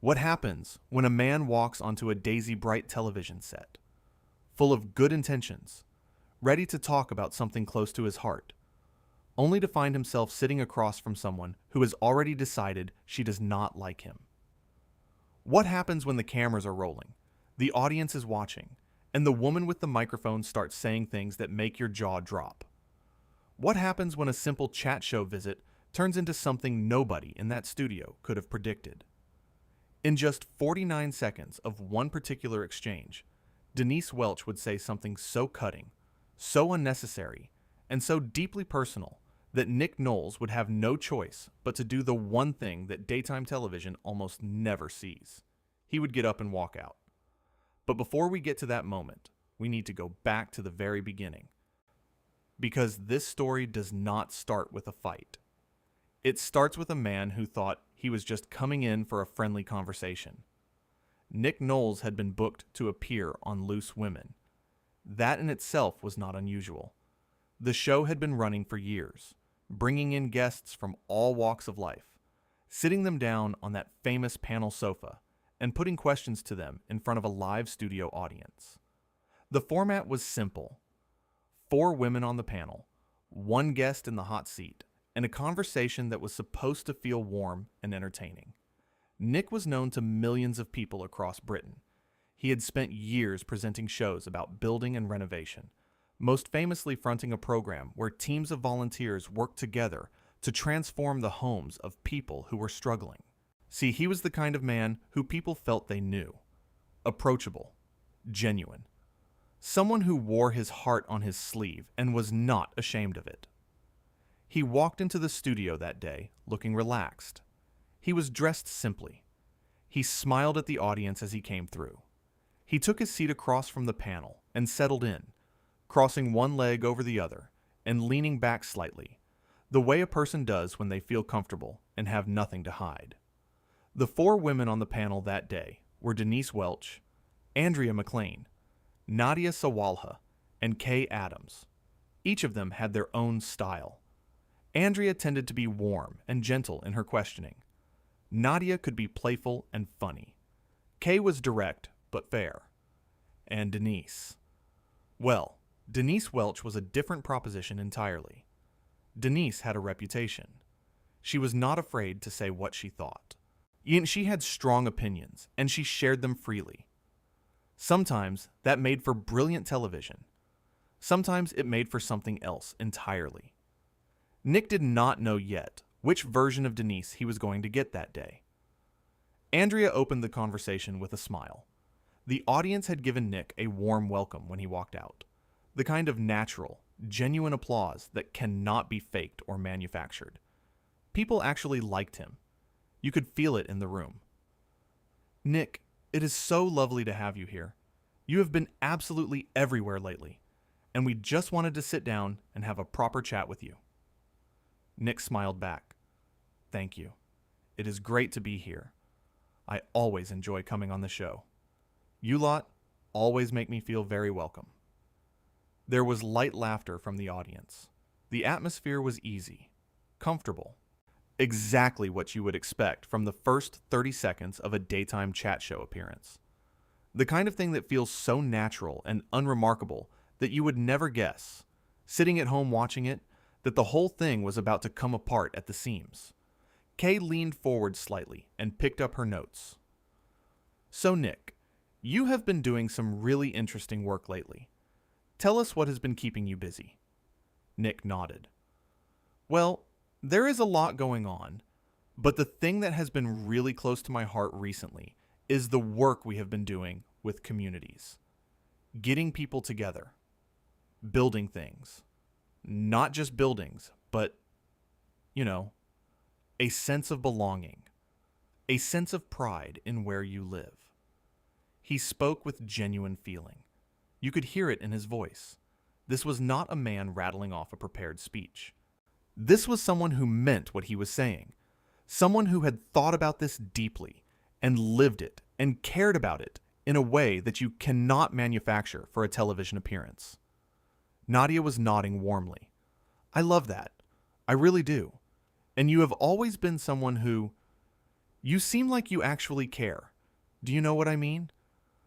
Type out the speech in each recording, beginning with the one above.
What happens when a man walks onto a daisy bright television set, full of good intentions, ready to talk about something close to his heart, only to find himself sitting across from someone who has already decided she does not like him? What happens when the cameras are rolling, the audience is watching, and the woman with the microphone starts saying things that make your jaw drop? What happens when a simple chat show visit turns into something nobody in that studio could have predicted? In just 49 seconds of one particular exchange, Denise Welch would say something so cutting, so unnecessary, and so deeply personal that Nick Knowles would have no choice but to do the one thing that daytime television almost never sees. He would get up and walk out. But before we get to that moment, we need to go back to the very beginning. Because this story does not start with a fight. It starts with a man who thought he was just coming in for a friendly conversation. Nick Knowles had been booked to appear on Loose Women. That in itself was not unusual. The show had been running for years, bringing in guests from all walks of life, sitting them down on that famous panel sofa, and putting questions to them in front of a live studio audience. The format was simple. 4 women on the panel, 1 guest in the hot seat, and a conversation that was supposed to feel warm and entertaining. Nick was known to millions of people across Britain. He had spent years presenting shows about building and renovation, most famously fronting a program where teams of volunteers worked together to transform the homes of people who were struggling. See, he was the kind of man who people felt they knew. Approachable, genuine. Someone who wore his heart on his sleeve and was not ashamed of it. He walked into the studio that day looking relaxed. He was dressed simply. He smiled at the audience as he came through. He took his seat across from the panel and settled in, crossing one leg over the other and leaning back slightly, the way a person does when they feel comfortable and have nothing to hide. The 4 women on the panel that day were Denise Welch, Andrea McLean, Nadia Sawalha, and Kay Adams. Each of them had their own style. Andrea tended to be warm and gentle in her questioning. Nadia could be playful and funny. Kay was direct but fair. And Denise. Well, Denise Welch was a different proposition entirely. Denise had a reputation. She was not afraid to say what she thought. She had strong opinions, and she shared them freely. Sometimes that made for brilliant television. Sometimes it made for something else entirely. Nick did not know yet which version of Denise he was going to get that day. Andrea opened the conversation with a smile. The audience had given Nick a warm welcome when he walked out, the kind of natural, genuine applause that cannot be faked or manufactured. People actually liked him. You could feel it in the room. "Nick, it is so lovely to have you here. You have been absolutely everywhere lately, and we just wanted to sit down and have a proper chat with you." Nick smiled back. "Thank you. It is great to be here. I always enjoy coming on the show. You lot always make me feel very welcome." There was light laughter from the audience. The atmosphere was easy, comfortable. Exactly what you would expect from the first 30 seconds of a daytime chat show appearance. The kind of thing that feels so natural and unremarkable that you would never guess, sitting at home watching it, that the whole thing was about to come apart at the seams. Kay leaned forward slightly and picked up her notes. "So Nick, you have been doing some really interesting work lately. Tell us what has been keeping you busy." Nick nodded. "Well, there is a lot going on, but the thing that has been really close to my heart recently is the work we have been doing with communities. Getting people together. Building things. Not just buildings, but, a sense of belonging. A sense of pride in where you live." He spoke with genuine feeling. You could hear it in his voice. This was not a man rattling off a prepared speech. This was someone who meant what he was saying. Someone who had thought about this deeply and lived it and cared about it in a way that you cannot manufacture for a television appearance. Nadia was nodding warmly. "I love that. I really do. And you have always been someone who, You seem like you actually care. Do you know what I mean?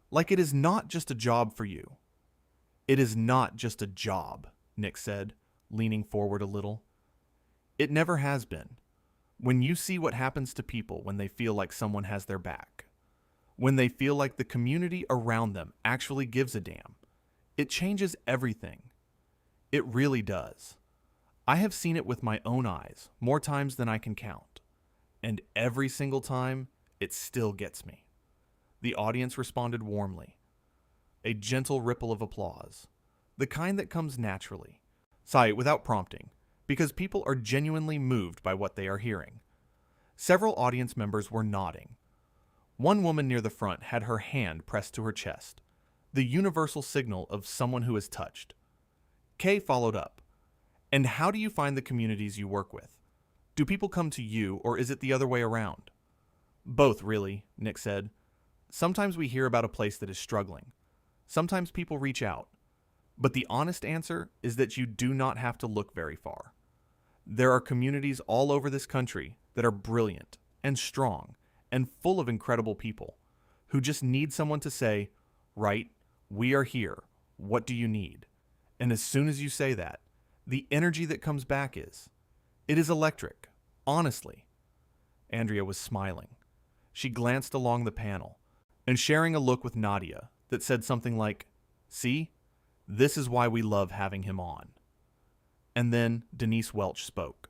Like it is not just a job for you. It is not just a job, Nick said, leaning forward a little. It never has been. When you see what happens to people when they feel like someone has their back, when they feel like the community around them actually gives a damn, it changes everything. It really does. I have seen it with my own eyes more times than I can count, and every single time, it still gets me. The audience responded warmly. A gentle ripple of applause, the kind that comes naturally, without prompting, because people are genuinely moved by what they are hearing. Several audience members were nodding. One woman near the front had her hand pressed to her chest, the universal signal of someone who is touched. Kay followed up. And how do you find the communities you work with? Do people come to you, or is it the other way around? Both, really, Nick said. Sometimes we hear about a place that is struggling. Sometimes people reach out. But the honest answer is that you do not have to look very far. There are communities all over this country that are brilliant and strong and full of incredible people who just need someone to say, right, we are here. What do you need? And as soon as you say that, the energy that comes back it is electric, honestly. Andrea was smiling. She glanced along the panel and sharing a look with Nadia that said something like, see, this is why we love having him on. And then Denise Welch spoke.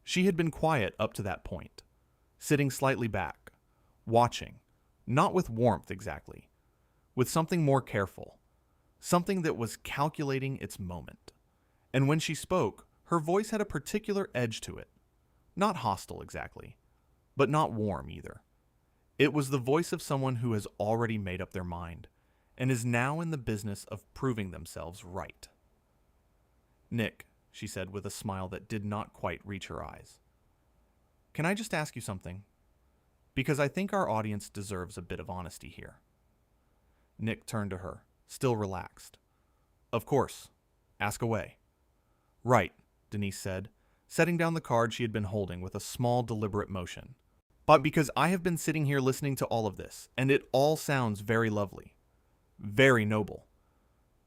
She had been quiet up to that point, sitting slightly back, watching, not with warmth exactly, with something more careful, something that was calculating its moment. And when she spoke, her voice had a particular edge to it. Not hostile exactly, but not warm either. It was the voice of someone who has already made up their mind and is now in the business of proving themselves right. Nick, she said with a smile that did not quite reach her eyes. Can I just ask you something? Because I think our audience deserves a bit of honesty here. Nick turned to her, still relaxed. Of course. Ask away. Right, Denise said, setting down the card she had been holding with a small, deliberate motion. But because I have been sitting here listening to all of this, and it all sounds very lovely, very noble.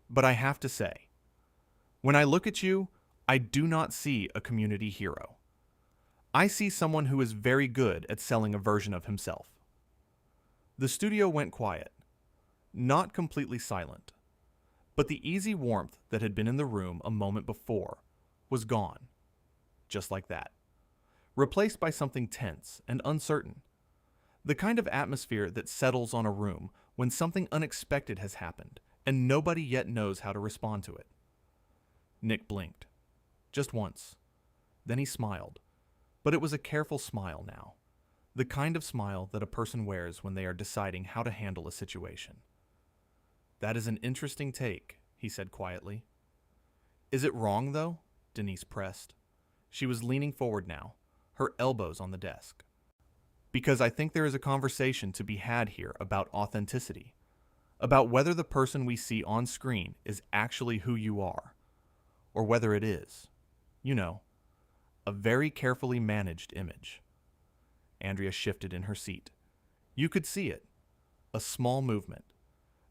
But I have to say, when I look at you, I do not see a community hero. I see someone who is very good at selling a version of himself. The studio went quiet, not completely silent, but the easy warmth that had been in the room a moment before was gone, just like that, replaced by something tense and uncertain, the kind of atmosphere that settles on a room when something unexpected has happened and nobody yet knows how to respond to it. Nick blinked, just once. Then he smiled, but it was a careful smile now, the kind of smile that a person wears when they are deciding how to handle a situation. That is an interesting take, he said quietly. Is it wrong, though? Denise pressed. She was leaning forward now, her elbows on the desk. Because I think there is a conversation to be had here about authenticity, about whether the person we see on screen is actually who you are, or whether it is, you know, a very carefully managed image. Andrea shifted in her seat. You could see it, a small movement,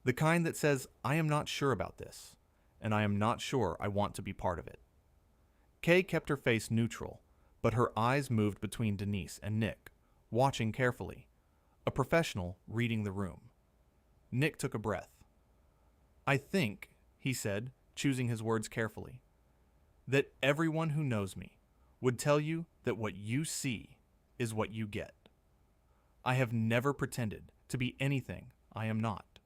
the kind that says, I am not sure about this, and I am not sure I want to be part of it. Kay kept her face neutral, but her eyes moved between Denise and Nick, watching carefully, a professional reading the room. Nick took a breath. I think, he said, choosing his words carefully, that everyone who knows me would tell you that what you see is what you get. I have never pretended to be anything I am not.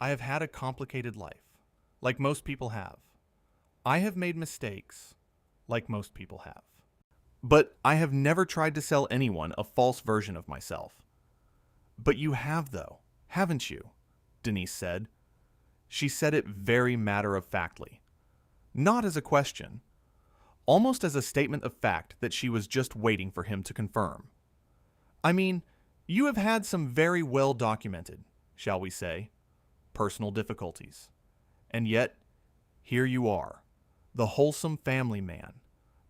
I have had a complicated life, like most people have. I have made mistakes, like most people have. But I have never tried to sell anyone a false version of myself. But you have, though, haven't you? Denise said. She said it very matter-of-factly, not as a question, almost as a statement of fact that she was just waiting for him to confirm. I mean, you have had some very well-documented, shall we say, personal difficulties. And yet, here you are, the wholesome family man,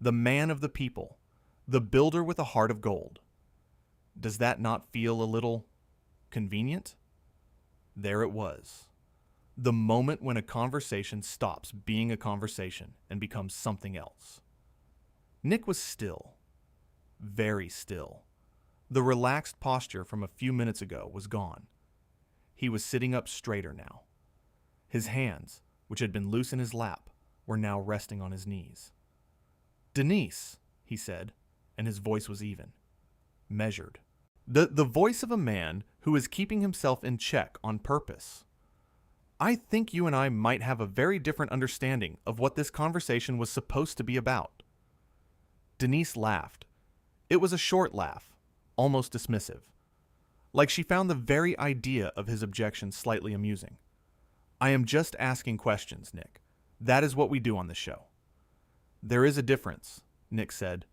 the man of the people, the builder with a heart of gold. Does that not feel a little convenient? There it was. The moment when a conversation stops being a conversation and becomes something else. Nick was still. Very still. The relaxed posture from a few minutes ago was gone. He was sitting up straighter now. His hands, which had been loose in his lap, were now resting on his knees. "Denise," he said, and his voice was even, measured. The voice of a man who is keeping himself in check on purpose. "I think you and I might have a very different understanding of what this conversation was supposed to be about." Denise laughed. It was a short laugh, almost dismissive, like she found the very idea of his objection slightly amusing. "I am just asking questions, Nick. That is what we do on the show." "There is a difference," Nick said,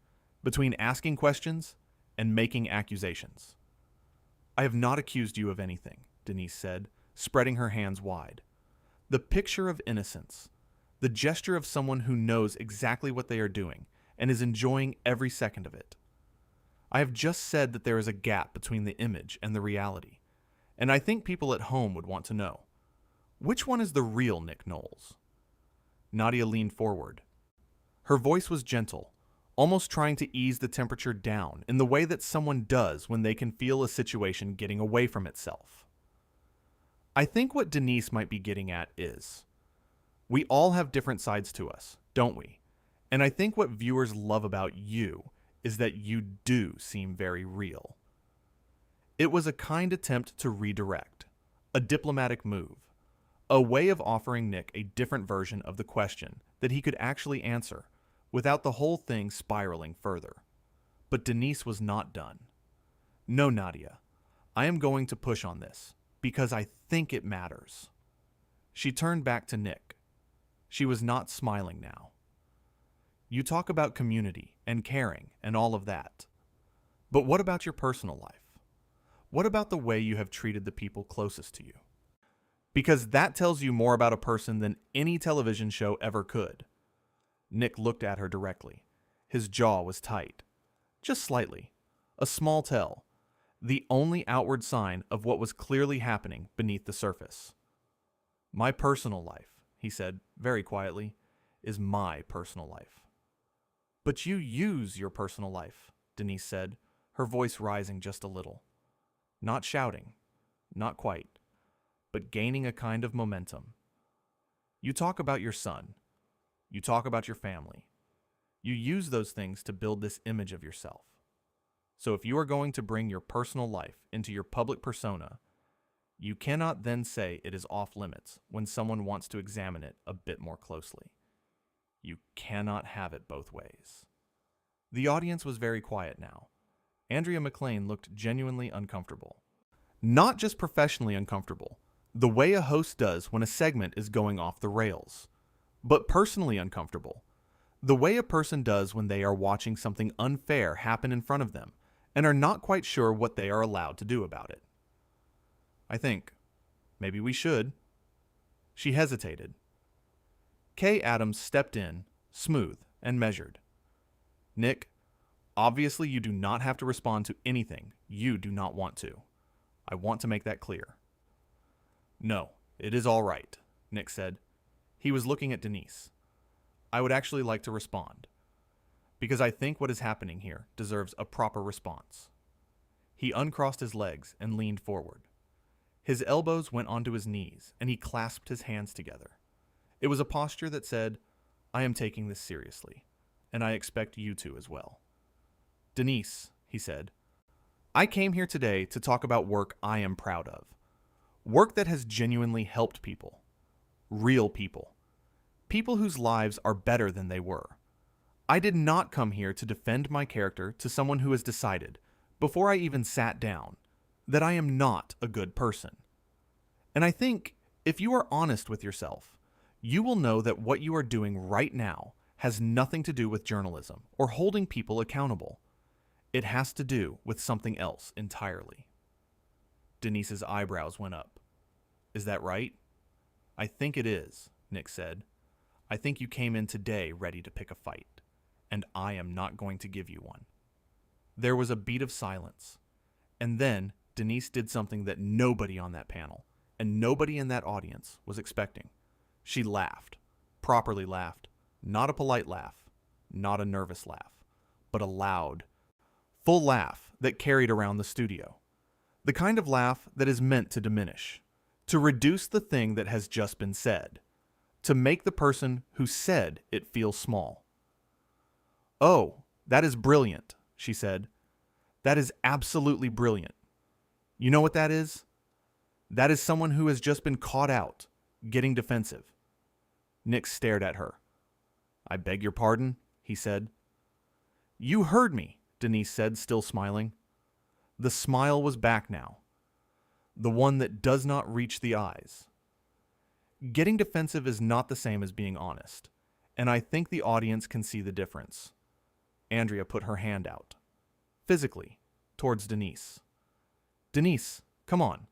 "between asking questions and making accusations." "I have not accused you of anything," Denise said, spreading her hands wide. The picture of innocence, the gesture of someone who knows exactly what they are doing and is enjoying every second of it. "I have just said that there is a gap between the image and the reality, and I think people at home would want to know. Which one is the real Nick Knowles?" Nadia leaned forward. Her voice was gentle, almost trying to ease the temperature down in the way that someone does when they can feel a situation getting away from itself. "I think what Denise might be getting at is, we all have different sides to us, don't we? And I think what viewers love about you is that you do seem very real." It was a kind attempt to redirect, a diplomatic move, a way of offering Nick a different version of the question that he could actually answer without the whole thing spiraling further. But Denise was not done. "No, Nadia, I am going to push on this, because I think it matters." She turned back to Nick. She was not smiling now. "You talk about community and caring and all of that. But what about your personal life? What about the way you have treated the people closest to you? Because that tells you more about a person than any television show ever could." Nick looked at her directly. His jaw was tight. Just slightly. A small tell. The only outward sign of what was clearly happening beneath the surface. "My personal life," he said very quietly, "is my personal life." "But you use your personal life," Denise said, her voice rising just a little. Not shouting. Not quite. But gaining a kind of momentum. "You talk about your son. You talk about your family. You use those things to build this image of yourself. So if you are going to bring your personal life into your public persona, you cannot then say it is off limits when someone wants to examine it a bit more closely. You cannot have it both ways." The audience was very quiet now. Andrea McLean looked genuinely uncomfortable. Not just professionally uncomfortable, the way a host does when a segment is going off the rails, but personally uncomfortable, the way a person does when they are watching something unfair happen in front of them and are not quite sure what they are allowed to do about it. "I think maybe we should." She hesitated. Kay Adams stepped in, smooth and measured. "Nick, obviously you do not have to respond to anything you do not want to. I want to make that clear." "No, it is all right," Nick said. He was looking at Denise. "I would actually like to respond, because I think what is happening here deserves a proper response." He uncrossed his legs and leaned forward. His elbows went onto his knees, and he clasped his hands together. It was a posture that said, "I am taking this seriously, and I expect you to as well." "Denise," he said, "I came here today to talk about work I am proud of. Work that has genuinely helped people. Real people. People whose lives are better than they were. I did not come here to defend my character to someone who has decided, before I even sat down, that I am not a good person. And I think, if you are honest with yourself, you will know that what you are doing right now has nothing to do with journalism or holding people accountable. It has to do with something else entirely." Denise's eyebrows went up. "Is that right?" "I think it is," Nick said. "I think you came in today ready to pick a fight, and I am not going to give you one." There was a beat of silence. And then Denise did something that nobody on that panel and nobody in that audience was expecting. She laughed, properly laughed, not a polite laugh, not a nervous laugh, but a loud, full laugh that carried around the studio. The kind of laugh that is meant to diminish, to reduce the thing that has just been said, to make the person who said it feel small. "Oh, that is brilliant," she said. "That is absolutely brilliant. You know what that is? That is someone who has just been caught out, getting defensive." Nick stared at her. "I beg your pardon?" he said. "You heard me," Denise said, still smiling. The smile was back now. The one that does not reach the eyes. Getting defensive is not the same as being honest, and I think the audience can see the difference. Andrea put her hand out, physically, towards Denise. "Denise, come on."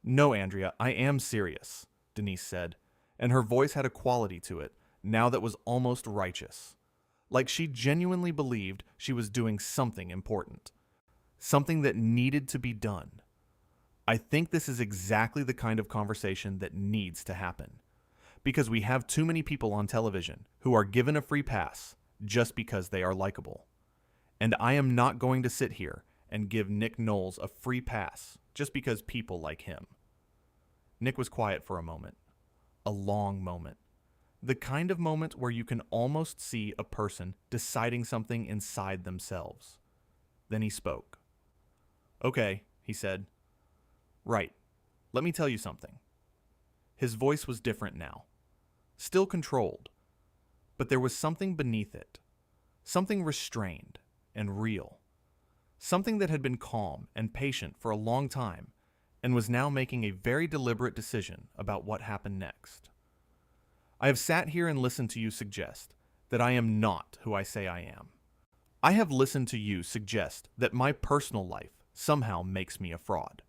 "No, Andrea, I am serious," Denise said, and her voice had a quality to it now that was almost righteous. Like she genuinely believed she was doing something important. Something that needed to be done. I think this is exactly the kind of conversation that needs to happen. Because we have too many people on television who are given a free pass just because they are likable. And I am not going to sit here and give Nick Knowles a free pass just because people like him. Nick was quiet for a moment. A long moment. The kind of moment where you can almost see a person deciding something inside themselves. Then he spoke. "Okay," he said. "Right. Let me tell you something." His voice was different now. Still controlled. But there was something beneath it. Something restrained and real. Something that had been calm and patient for a long time and was now making a very deliberate decision about what happened next. "I have sat here and listened to you suggest that I am not who I say I am. I have listened to you suggest that my personal life somehow makes me a fraud.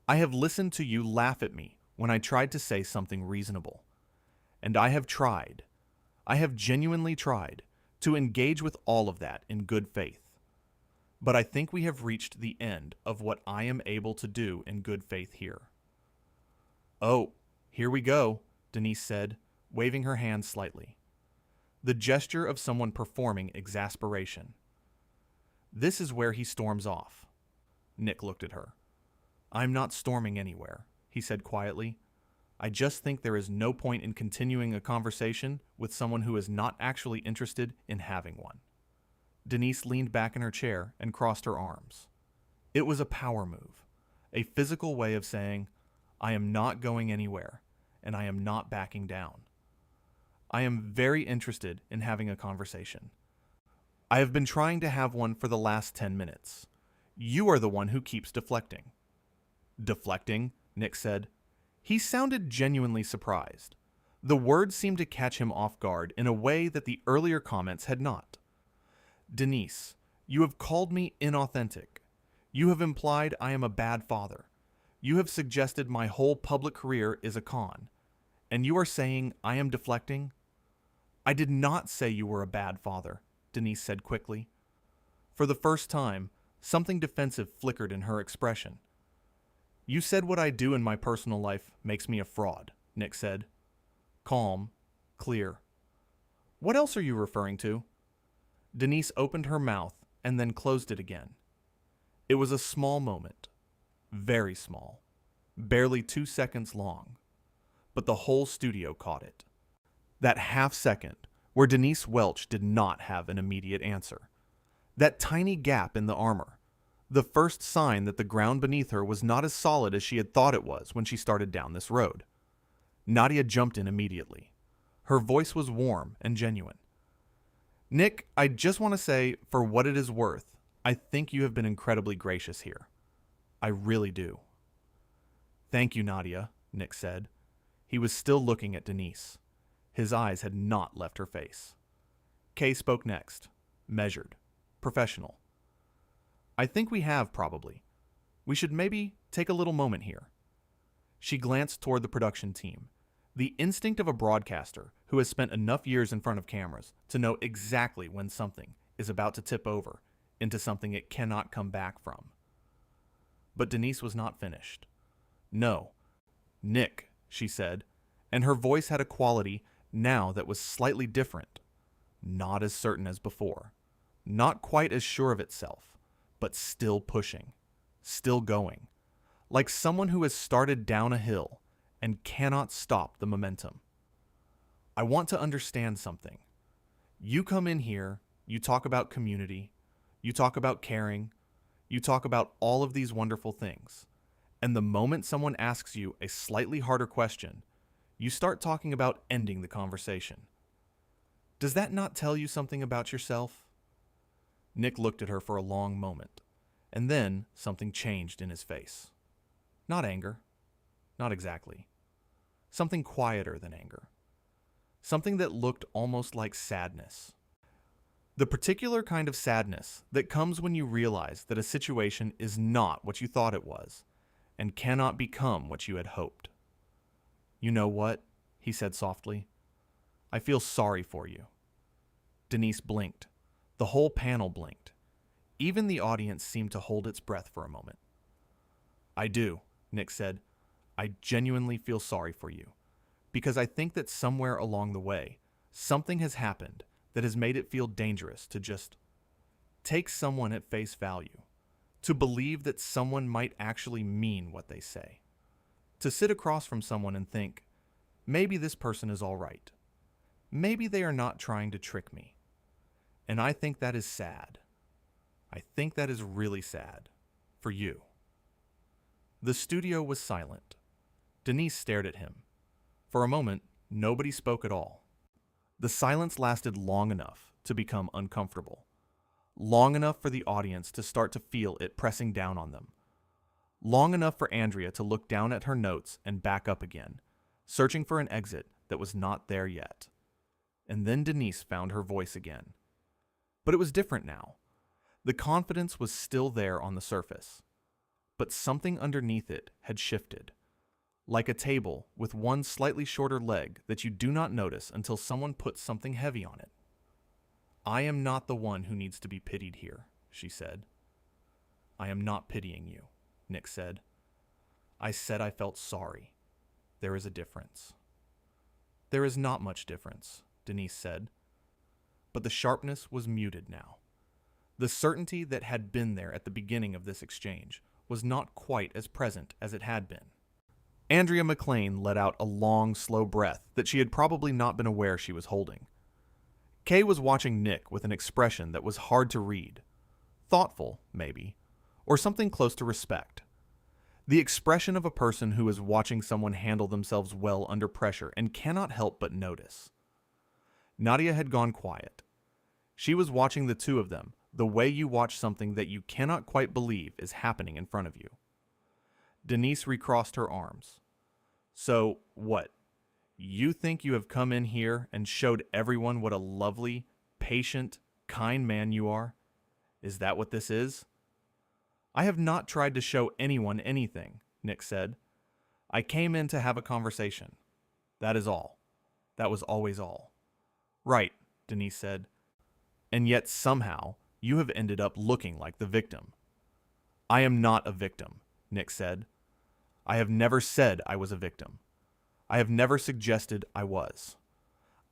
I have listened to you laugh at me when I tried to say something reasonable. And I have genuinely tried, to engage with all of that in good faith. But I think we have reached the end of what I am able to do in good faith here." "Oh, here we go," Denise said, waving her hand slightly. The gesture of someone performing exasperation. "This is where he storms off." Nick looked at her. "I'm not storming anywhere," he said quietly. "I just think there is no point in continuing a conversation with someone who is not actually interested in having one." Denise leaned back in her chair and crossed her arms. It was a power move, a physical way of saying, "I am not going anywhere, and I am not backing down. I am very interested in having a conversation. I have been trying to have one for the last 10 minutes. You are the one who keeps deflecting." "Deflecting?" Nick said. He sounded genuinely surprised. The words seemed to catch him off guard in a way that the earlier comments had not. "Denise, you have called me inauthentic. You have implied I am a bad father. You have suggested my whole public career is a con. And you are saying I am deflecting?" "I did not say you were a bad father," Denise said quickly. For the first time, something defensive flickered in her expression. "You said what I do in my personal life makes me a fraud," Nick said. Calm, clear. "What else are you referring to?" Denise opened her mouth and then closed it again. It was a small moment. Very small. Barely 2 seconds long. But the whole studio caught it. That half second where Denise Welch did not have an immediate answer. That tiny gap in the armor. The first sign that the ground beneath her was not as solid as she had thought it was when she started down this road. Nadia jumped in immediately. Her voice was warm and genuine. "Nick, I just want to say, for what it is worth, I think you have been incredibly gracious here. I really do." "Thank you, Nadia," Nick said. He was still looking at Denise. His eyes had not left her face. Kay spoke next. Measured. Professional. "I think we have, probably. We should maybe take a little moment here." She glanced toward the production team, the instinct of a broadcaster who has spent enough years in front of cameras to know exactly when something is about to tip over into something it cannot come back from. But Denise was not finished. "No, Nick," she said, and her voice had a quality now that was slightly different. Not as certain as before. Not quite as sure of itself, but still pushing. Still going. Like someone who has started down a hill and cannot stop the momentum. "I want to understand something. You come in here, you talk about community, you talk about caring, you talk about all of these wonderful things. And the moment someone asks you a slightly harder question, you start talking about ending the conversation. Does that not tell you something about yourself?" Nick looked at her for a long moment, and then something changed in his face. Not anger. Not exactly. Something quieter than anger. Something that looked almost like sadness. The particular kind of sadness that comes when you realize that a situation is not what you thought it was, and cannot become what you had hoped. "You know what?" he said softly. "I feel sorry for you." Denise blinked. The whole panel blinked. Even the audience seemed to hold its breath for a moment. "I do," Nick said. "I genuinely feel sorry for you, because I think that somewhere along the way, something has happened that has made it feel dangerous to just take someone at face value, to believe that someone might actually mean what they say, to sit across from someone and think, maybe this person is all right. Maybe they are not trying to trick me. And I think that is sad. I think that is really sad. For you." The studio was silent. Denise stared at him. For a moment, nobody spoke at all. The silence lasted long enough to become uncomfortable. Long enough for the audience to start to feel it pressing down on them. Long enough for Andrea to look down at her notes and back up again, searching for an exit that was not there yet. And then Denise found her voice again. But it was different now. The confidence was still there on the surface. But something underneath it had shifted. Like a table with one slightly shorter leg that you do not notice until someone puts something heavy on it. "I am not the one who needs to be pitied here," she said. "I am not pitying you," Nick said. "I said I felt sorry. There is a difference." "There is not much difference," Denise said. But the sharpness was muted now. The certainty that had been there at the beginning of this exchange was not quite as present as it had been. Andrea McLean let out a long, slow breath that she had probably not been aware she was holding. Kay was watching Nick with an expression that was hard to read. Thoughtful, maybe, or something close to respect. The expression of a person who is watching someone handle themselves well under pressure and cannot help but notice. Nadia had gone quiet. She was watching the two of them the way you watch something that you cannot quite believe is happening in front of you. Denise recrossed her arms. "So, what? You think you have come in here and showed everyone what a lovely, patient, kind man you are? Is that what this is?" "I have not tried to show anyone anything," Nick said. "I came in to have a conversation. That is all. That was always all." "Right," Denise said. "And yet somehow you have ended up looking like the victim." "I am not a victim," Nick said. "I have never said I was a victim. I have never suggested I was.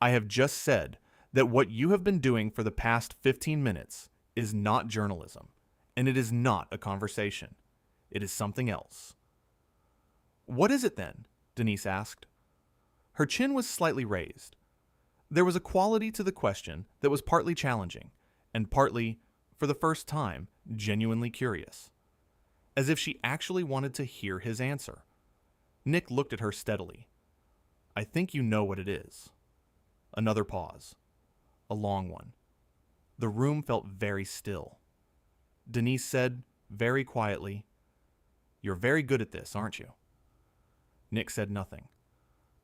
I have just said that what you have been doing for the past 15 minutes is not journalism, and it is not a conversation. It is something else." "What is it then?" Denise asked. Her chin was slightly raised. There was a quality to the question that was partly challenging, and partly, for the first time, genuinely curious. As if she actually wanted to hear his answer. Nick looked at her steadily. "I think you know what it is." Another pause. A long one. The room felt very still. Denise said, very quietly, "You're very good at this, aren't you?" Nick said nothing.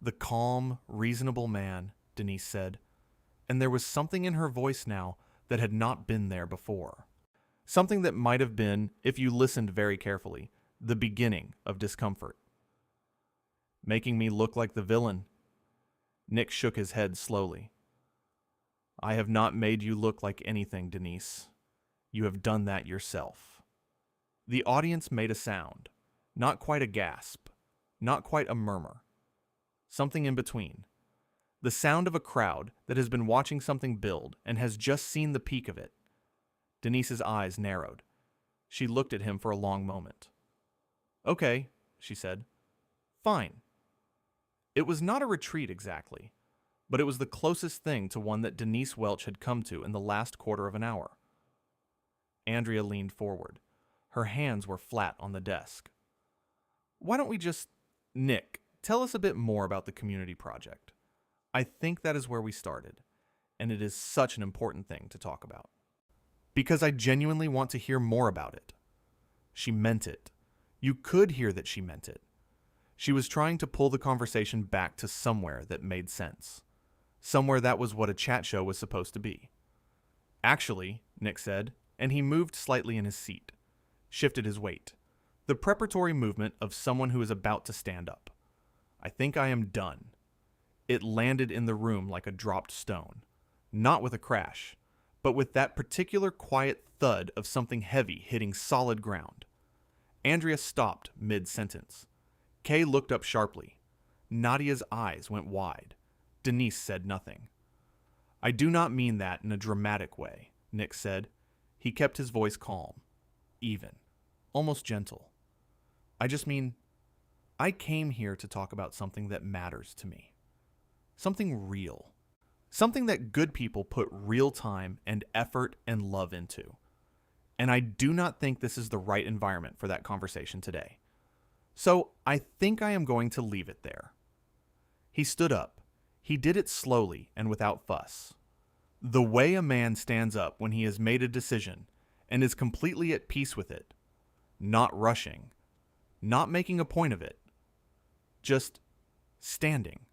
"The calm, reasonable man," Denise said, and there was something in her voice now that had not been there before. Something that might have been, if you listened very carefully, the beginning of discomfort. "Making me look like the villain." Nick shook his head slowly. "I have not made you look like anything, Denise. You have done that yourself." The audience made a sound, not quite a gasp, not quite a murmur, something in between. The sound of a crowd that has been watching something build and has just seen the peak of it. Denise's eyes narrowed. She looked at him for a long moment. "Okay," she said. "Fine." It was not a retreat exactly, but it was the closest thing to one that Denise Welch had come to in the last quarter of an hour. Andrea leaned forward. Her hands were flat on the desk. "Why don't we just... Nick, tell us a bit more about the community project. I think that is where we started, and it is such an important thing to talk about. Because I genuinely want to hear more about it." She meant it. You could hear that she meant it. She was trying to pull the conversation back to somewhere that made sense. Somewhere that was what a chat show was supposed to be. "Actually," Nick said, and he moved slightly in his seat, shifted his weight. The preparatory movement of someone who is about to stand up. "I think I am done." It landed in the room like a dropped stone. Not with a crash, but with that particular quiet thud of something heavy hitting solid ground. Andrea stopped mid-sentence. Kay looked up sharply. Nadia's eyes went wide. Denise said nothing. "I do not mean that in a dramatic way," Nick said. He kept his voice calm, even, almost gentle. "I just mean, I came here to talk about something that matters to me. Something real. Something that good people put real time and effort and love into. And I do not think this is the right environment for that conversation today. So I think I am going to leave it there." He stood up. He did it slowly and without fuss. The way a man stands up when he has made a decision and is completely at peace with it. Not rushing. Not making a point of it. Just standing.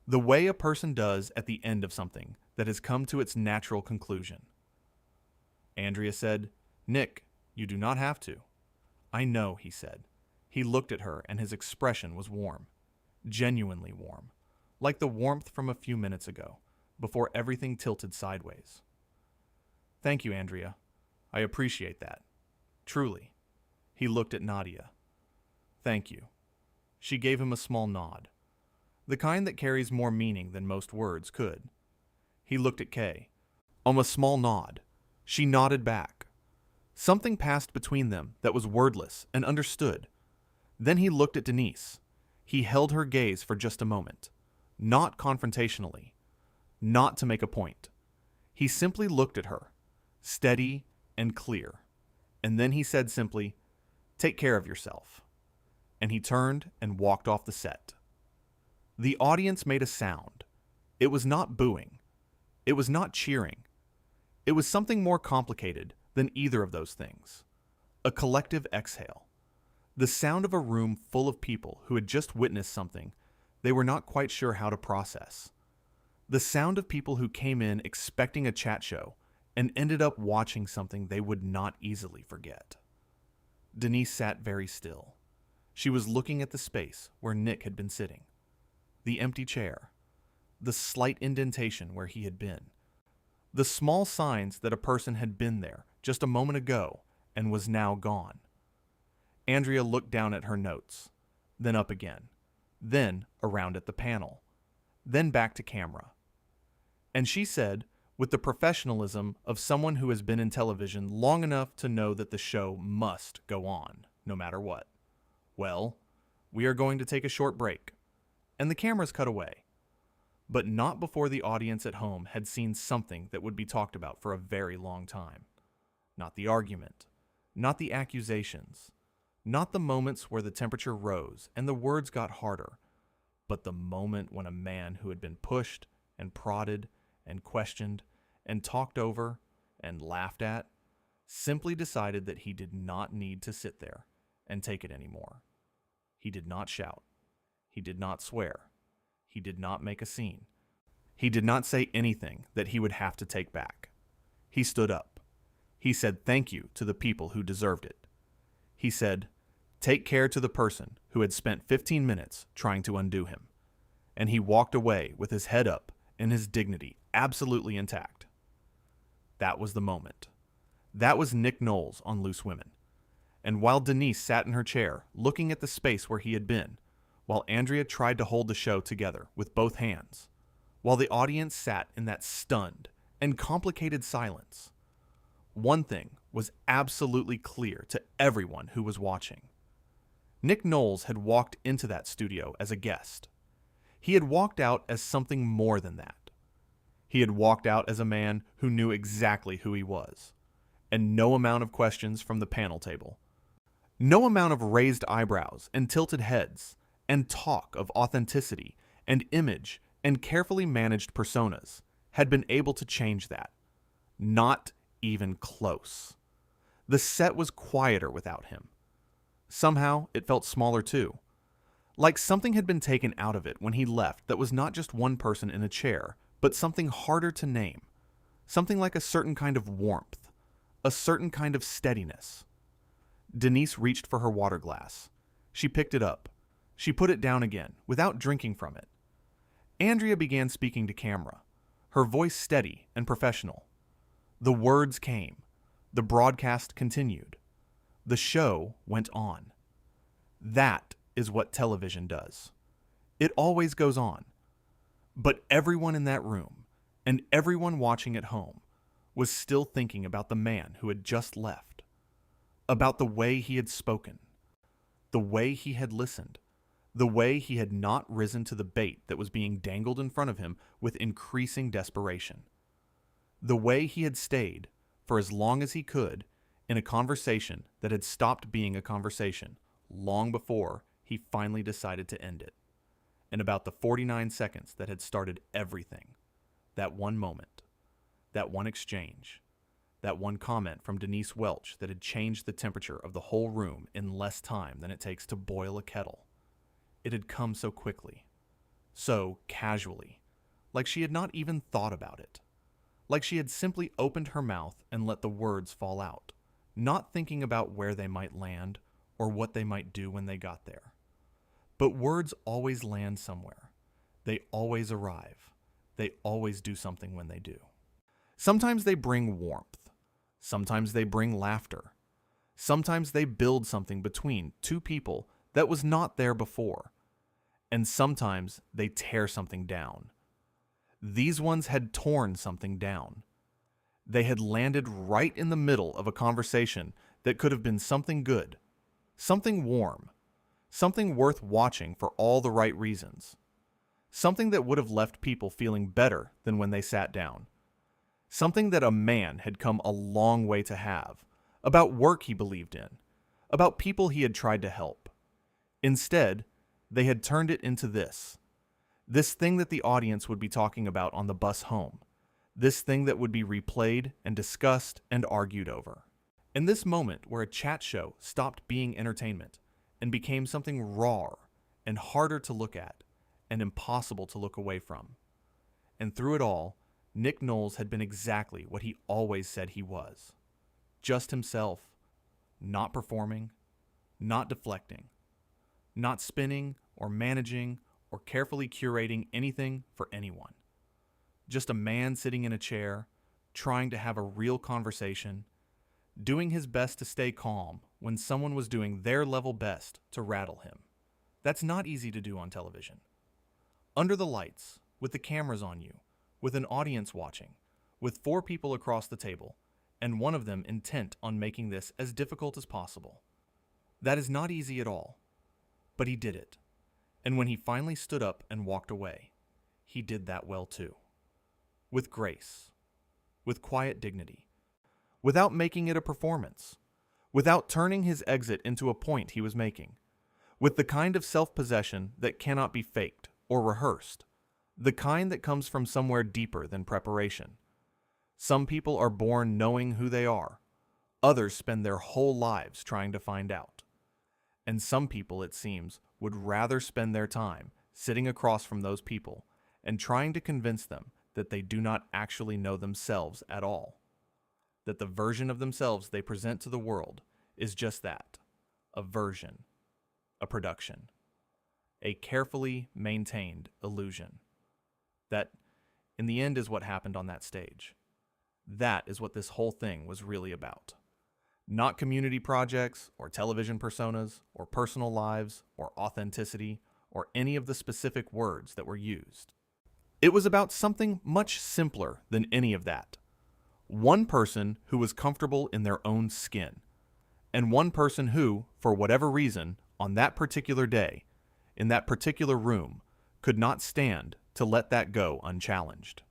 The way a person does at the end of something that has come to its natural conclusion. Andrea said, "Nick, you do not have to." "I know," he said. He looked at her and his expression was warm. Genuinely warm. Like the warmth from a few minutes ago, before everything tilted sideways. "Thank you, Andrea. I appreciate that. Truly." He looked at Nadia. "Thank you." She gave him a small nod. The kind that carries more meaning than most words could. He looked at Kay. A small nod. She nodded back. Something passed between them that was wordless and understood. Then he looked at Denise. He held her gaze for just a moment. Not confrontationally. Not to make a point. He simply looked at her, steady and clear. And then he said simply, "Take care of yourself." And he turned and walked off the set. The audience made a sound. It was not booing. It was not cheering. It was something more complicated than either of those things. A collective exhale. The sound of a room full of people who had just witnessed something they were not quite sure how to process. The sound of people who came in expecting a chat show and ended up watching something they would not easily forget. Denise sat very still. She was looking at the space where Nick had been sitting. The empty chair. The slight indentation where he had been. The small signs that a person had been there just a moment ago and was now gone. Andrea looked down at her notes, then up again, then around at the panel, then back to camera. And she said, with the professionalism of someone who has been in television long enough to know that the show must go on, no matter what, "Well, we are going to take a short break." And the cameras cut away. But not before the audience at home had seen something that would be talked about for a very long time. Not the argument, not the accusations, not the moments where the temperature rose and the words got harder, but the moment when a man who had been pushed and prodded and questioned and talked over and laughed at simply decided that he did not need to sit there and take it anymore. He did not shout. He did not swear. He did not make a scene. He did not say anything that he would have to take back. He stood up. He said thank you to the people who deserved it. He said, "Take care to the person who had spent 15 minutes trying to undo him." And he walked away with his head up and his dignity absolutely intact. That was the moment. That was Nick Knowles on Loose Women. And while Denise sat in her chair, looking at the space where he had been, while Andrea tried to hold the show together with both hands, while the audience sat in that stunned and complicated silence, one thing was absolutely clear to everyone who was watching. Nick Knowles had walked into that studio as a guest. He had walked out as something more than that. He had walked out as a man who knew exactly who he was, and no amount of questions from the panel table, no amount of raised eyebrows and tilted heads, and talk of authenticity and image and carefully managed personas had been able to change that. Not even close. The set was quieter without him. Somehow, it felt smaller too. Like something had been taken out of it when he left that was not just one person in a chair, but something harder to name. Something like a certain kind of warmth, a certain kind of steadiness. Denise reached for her water glass. She picked it up. She put it down again, without drinking from it. Andrea began speaking to camera, her voice steady and professional. The words came. The broadcast continued. The show went on. That is what television does. It always goes on. But everyone in that room, and everyone watching at home, was still thinking about the man who had just left, about the way he had spoken, the way he had listened, the way he had not risen to the bait that was being dangled in front of him with increasing desperation, the way he had stayed, for as long as he could, in a conversation that had stopped being a conversation long before he finally decided to end it, and about the 49 seconds that had started everything, that one moment, that one exchange, that one comment from Denise Welch that had changed the temperature of the whole room in less time than it takes to boil a kettle. It had come so quickly, so casually, like she had not even thought about it, like she had simply opened her mouth and let the words fall out, not thinking about where they might land or what they might do when they got there. But words always land somewhere. They always arrive. They always do something when they do. Sometimes they bring warmth. Sometimes they bring laughter. Sometimes they build something between two people that was not there before. And sometimes they tear something down. These ones had torn something down. They had landed right in the middle of a conversation that could have been something good, something warm, something worth watching for all the right reasons, something that would have left people feeling better than when they sat down, something that a man had come a long way to have, about work he believed in, about people he had tried to help. Instead, they had turned it into this thing that the audience would be talking about on the bus home, this thing that would be replayed and discussed and argued over. In this moment where a chat show stopped being entertainment and became something raw and harder to look at and impossible to look away from. And through it all, Nick Knowles had been exactly what he always said he was. Just himself, not performing, not deflecting, not spinning or managing or carefully curating anything for anyone. Just a man sitting in a chair, trying to have a real conversation, doing his best to stay calm when someone was doing their level best to rattle him. That's not easy to do on television. Under the lights, with the cameras on you, with an audience watching, with 4 people across the table, and one of them intent on making this as difficult as possible. That is not easy at all. But he did it. And when he finally stood up and walked away, he did that well too. With grace, with quiet dignity, without making it a performance, without turning his exit into a point he was making, with the kind of self-possession that cannot be faked or rehearsed, the kind that comes from somewhere deeper than preparation. Some people are born knowing who they are. Others spend their whole lives trying to find out. And some people, it seems, would rather spend their time sitting across from those people and trying to convince them that they do not actually know themselves at all. That the version of themselves they present to the world is just that, a version, a production, a carefully maintained illusion. That, in the end, is what happened on that stage. That is what this whole thing was really about. Not community projects or television personas or personal lives or authenticity or any of the specific words that were used. It was about something much simpler than any of that. One person who was comfortable in their own skin, and one person who, for whatever reason, on that particular day, in that particular room, could not stand to let that go unchallenged.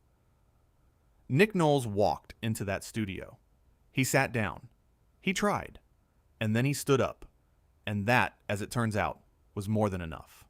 Nick Knowles walked into that studio. He sat down. He tried. And then he stood up. And that, as it turns out, was more than enough.